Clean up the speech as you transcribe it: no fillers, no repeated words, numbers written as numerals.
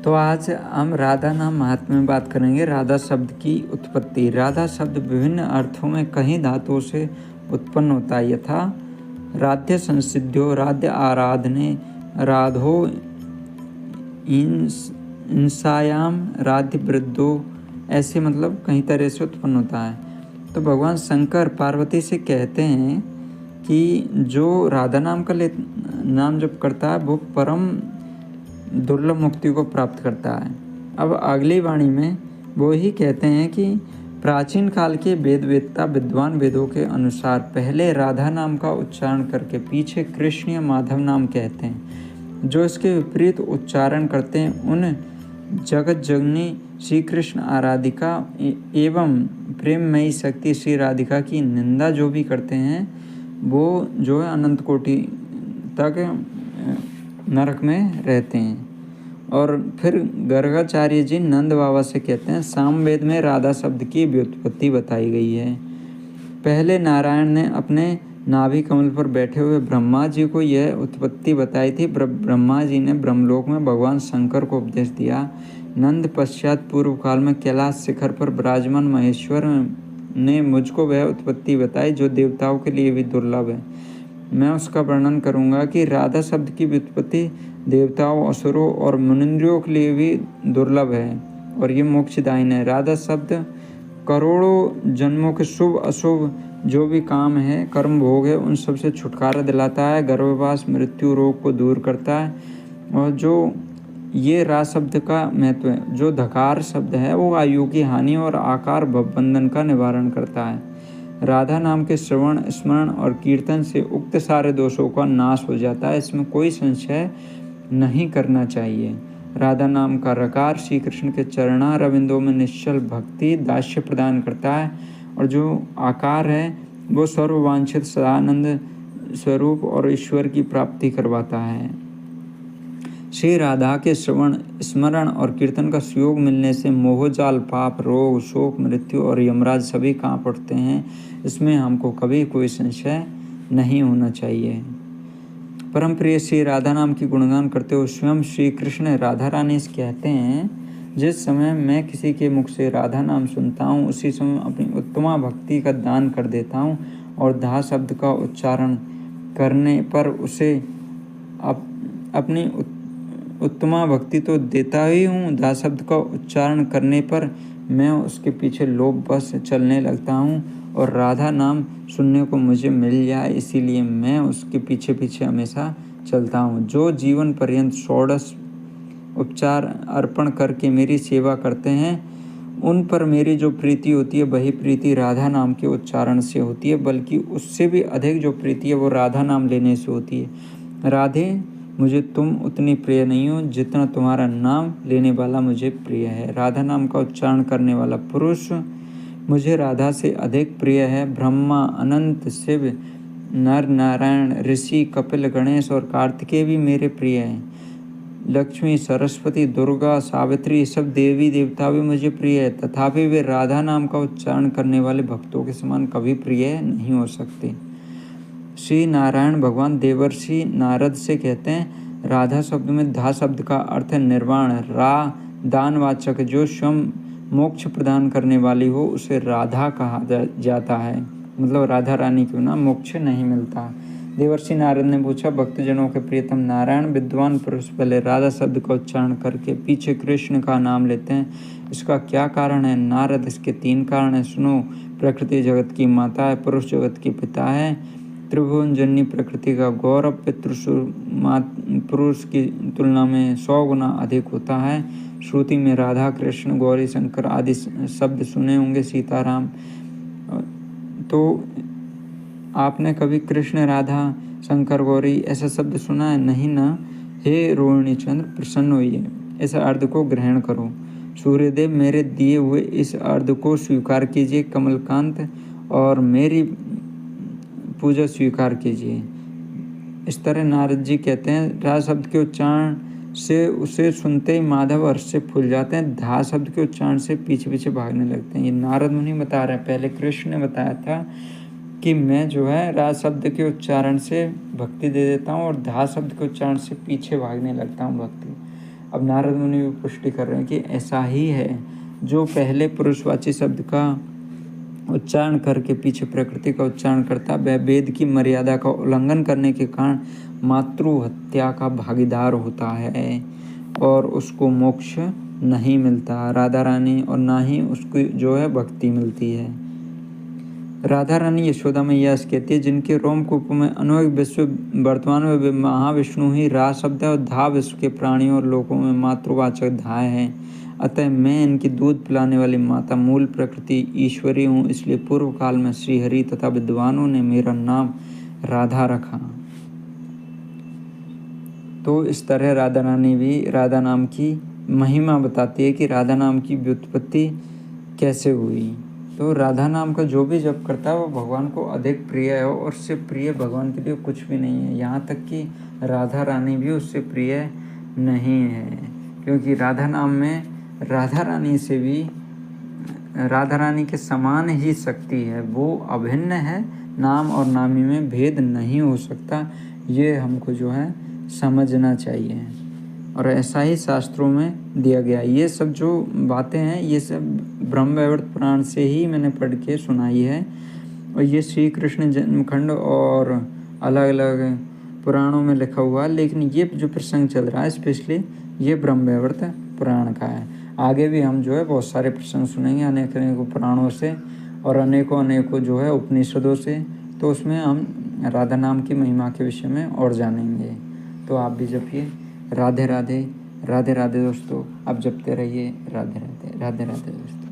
तो आज हम राधा नाम महात्म्य में बात करेंगे। राधा शब्द की उत्पत्ति। राधा शब्द विभिन्न अर्थों में कई धातुओं से उत्पन्न होता है, यथा राध्य संसिद्ध्यो, राध्य आराधने, राधो इंसायाम, राध्य वृद्धो, ऐसे मतलब कई तरह से उत्पन्न होता है। तो भगवान शंकर पार्वती से कहते हैं कि जो राधा नाम का नाम जप करता है वो परम दुर्लभ मुक्ति को प्राप्त करता है। अब अगली वाणी में वो ही कहते हैं कि प्राचीन काल के वेदवेत्ता विद्वान वेदों के अनुसार पहले राधा नाम का उच्चारण करके पीछे कृष्ण या माधव नाम कहते हैं। जो इसके विपरीत उच्चारण करते हैं उन जगत जननी श्री कृष्ण आराधिका एवं प्रेममयी शक्ति श्री राधिका की निंदा जो भी करते हैं वो जो है अनंत कोटि तक नरक में रहते हैं। और फिर गर्गाचार्य जी नंद बाबा से कहते हैं सामवेद में राधा शब्द की व्युत्पत्ति बताई गई है। पहले नारायण ने अपने नाभि कमल पर बैठे हुए ब्रह्मा जी को यह उत्पत्ति बताई थी। ब्रह्मा जी ने ब्रह्मलोक में भगवान शंकर को उपदेश दिया। नंद पश्चात पूर्व काल में कैलाश शिखर पर विराजमान महेश्वर ने मुझको वह उत्पत्ति बताई जो देवताओं के लिए भी दुर्लभ है। मैं उसका वर्णन करूंगा कि राधा शब्द की व्युत्पत्ति देवताओं, असुरों और मुनिंद्रियों के लिए भी दुर्लभ है और ये मोक्षदायिनी है। राधा शब्द करोड़ों जन्मों के शुभ अशुभ जो भी काम है, कर्म भोग है, उन सब से छुटकारा दिलाता है, गर्भवास मृत्यु रोग को दूर करता है। और जो ये रा शब्द का महत्व है, जो धकार शब्द है वो आयु की हानि और आकार भवबंधन का निवारण करता है। राधा नाम के श्रवण, स्मरण और कीर्तन से उक्त सारे दोषों का नाश हो जाता है, इसमें कोई संशय नहीं करना चाहिए। राधा नाम का रकार श्री कृष्ण के चरणारविंदों में निश्चल भक्ति दास्य प्रदान करता है और जो आकार है वो सर्ववांछित सदानंद स्वरूप और ईश्वर की प्राप्ति करवाता है। श्री राधा के श्रवण, स्मरण और कीर्तन का सुयोग मिलने से मोहजाल, पाप, रोग, शोक, मृत्यु और यमराज सभी कांप उठते हैं। इसमें हमको कभी कोई संशय नहीं होना चाहिए। परम प्रिय श्री राधा नाम की गुणगान करते हुए स्वयं श्री कृष्ण राधा रानी से कहते हैं, जिस समय मैं किसी के मुख से राधा नाम सुनता हूँ उसी समय अपनी उत्तमा भक्ति का दान कर देता हूँ और धा शब्द का उच्चारण करने पर उसे अपनी उत्तमा भक्ति तो देता ही हूँ, धा शब्द का उच्चारण करने पर मैं उसके पीछे लोभ बस चलने लगता हूँ और राधा नाम सुनने को मुझे मिल जाए इसीलिए मैं उसके पीछे पीछे हमेशा चलता हूँ। जो जीवन पर्यंत षोडश उपचार अर्पण करके मेरी सेवा करते हैं उन पर मेरी जो प्रीति होती है वही प्रीति राधा नाम के उच्चारण से होती है, बल्कि उससे भी अधिक जो प्रीति है वो राधा नाम लेने से होती है। राधे, मुझे तुम उतनी प्रिय नहीं हो जितना तुम्हारा नाम लेने वाला मुझे प्रिय है। राधा नाम का उच्चारण करने वाला पुरुष मुझे राधा से अधिक प्रिय है। ब्रह्मा, अनंत, शिव, नर नारायण, ऋषि, कपिल, गणेश और कार्तिकेय भी मेरे प्रिय हैं। लक्ष्मी, सरस्वती, दुर्गा, सावित्री, सब देवी देवता भी मुझे प्रिय है, तथापि वे राधा नाम का उच्चारण करने वाले भक्तों के समान कभी प्रिय नहीं हो सकते। श्री नारायण भगवान देवर्षि नारद से कहते हैं, राधा शब्द में धा शब्द का अर्थ है निर्वाण। रा दानवाचक, जो स्वयं मोक्ष प्रदान करने वाली हो उसे राधा कहा जाता है, मतलब राधा रानी के बिना मोक्ष नहीं मिलता। देवर्षि नारद ने पूछा, भक्तजनों के प्रियतम नारायण विद्वान पुरुष पहले राधा शब्द का उच्चारण करके पीछे कृष्ण का नाम लेते हैं, इसका क्या कारण है? नारद, इसके 3 कारण है, सुनो। प्रकृति जगत की माता है, पुरुष जगत के पिता है, त्रिभुवन जननी प्रकृति का गौरव पुरुष की तुलना में 100 गुना अधिक होता है। श्रुति में राधा, कृष्ण, गौरी शंकर आदि शब्द सुने होंगे, सीताराम। तो आपने कभी कृष्ण, राधा, शंकर, गौरी ऐसा शब्द सुना है? नहीं ना? हे रोहिणी चंद्र, प्रसन्न होइए, इस अर्ध को ग्रहण करो। सूर्यदेव, मेरे दिए हुए इस अर्ध को स्वीकार कीजिए। कमलकांत, और मेरी पूजा स्वीकार कीजिए। इस तरह नारद जी कहते हैं, रा शब्द के उच्चारण से उसे सुनते ही माधव हर्ष से फूल जाते हैं, धा शब्द के उच्चारण से पीछे पीछे भागने लगते हैं। ये नारद मुनि बता रहे हैं। पहले कृष्ण ने बताया था कि मैं जो है रा शब्द के उच्चारण से भक्ति दे देता हूँ और धा शब्द के उच्चारण से पीछे भागने लगता हूँ भक्ति। अब नारद मुनि भी पुष्टि कर रहे हैं कि ऐसा ही है। जो पहले पुरुषवाची शब्द का उच्चारण करके पीछे प्रकृति का उच्चारण करता, वह वेद की मर्यादा का उल्लंघन करने के कारण मातृ हत्या का भागीदार होता है और उसको मोक्ष नहीं मिलता राधा रानी, और ना ही उसको जो है भक्ति मिलती है। राधा रानी यशोदा मैया कहती है, जिनके रोमकूप में अनोख विश्व वर्तमान में महाविष्णु ही रा शब्द है और धा विश्व के प्राणियों और लोकों में मातृवाचक धा है। अतः मैं इनकी दूध पिलाने वाली माता मूल प्रकृति ईश्वरी हूँ, इसलिए पूर्व काल में श्रीहरि तथा विद्वानों ने मेरा नाम राधा रखा। तो इस तरह राधा रानी भी राधा नाम की महिमा बताती है कि राधा नाम की व्युत्पत्ति कैसे हुई। तो राधा नाम का जो भी जप करता है वो भगवान को अधिक प्रिय है और उससे प्रिय भगवान के लिए कुछ भी नहीं है। यहाँ तक कि राधा रानी भी उससे प्रिय नहीं है, क्योंकि राधा नाम में राधा रानी से भी राधा रानी के समान ही शक्ति है, वो अभिन्न है। नाम और नामी में भेद नहीं हो सकता, ये हमको जो है समझना चाहिए। और ऐसा ही शास्त्रों में दिया गया। ये सब जो बातें हैं ये सब ब्रह्मवैवर्त पुराण से ही मैंने पढ़ के सुनाई है, और ये श्री कृष्ण जन्मखंड और अलग अलग पुराणों में लिखा हुआ है। लेकिन ये जो प्रसंग चल रहा है स्पेशली ये ब्रह्मवैवर्त पुराण का है। आगे भी हम जो है बहुत सारे प्रसंग सुनेंगे अनेक अनेकों पुराणों से और अनेकों जो है उपनिषदों से। तो उसमें हम राधा नाम की महिमा के विषय में और जानेंगे। तो आप भी जपिए राधे राधे राधे राधे दोस्तों। आप जपते रहिए राधे राधे राधे राधे दोस्तों।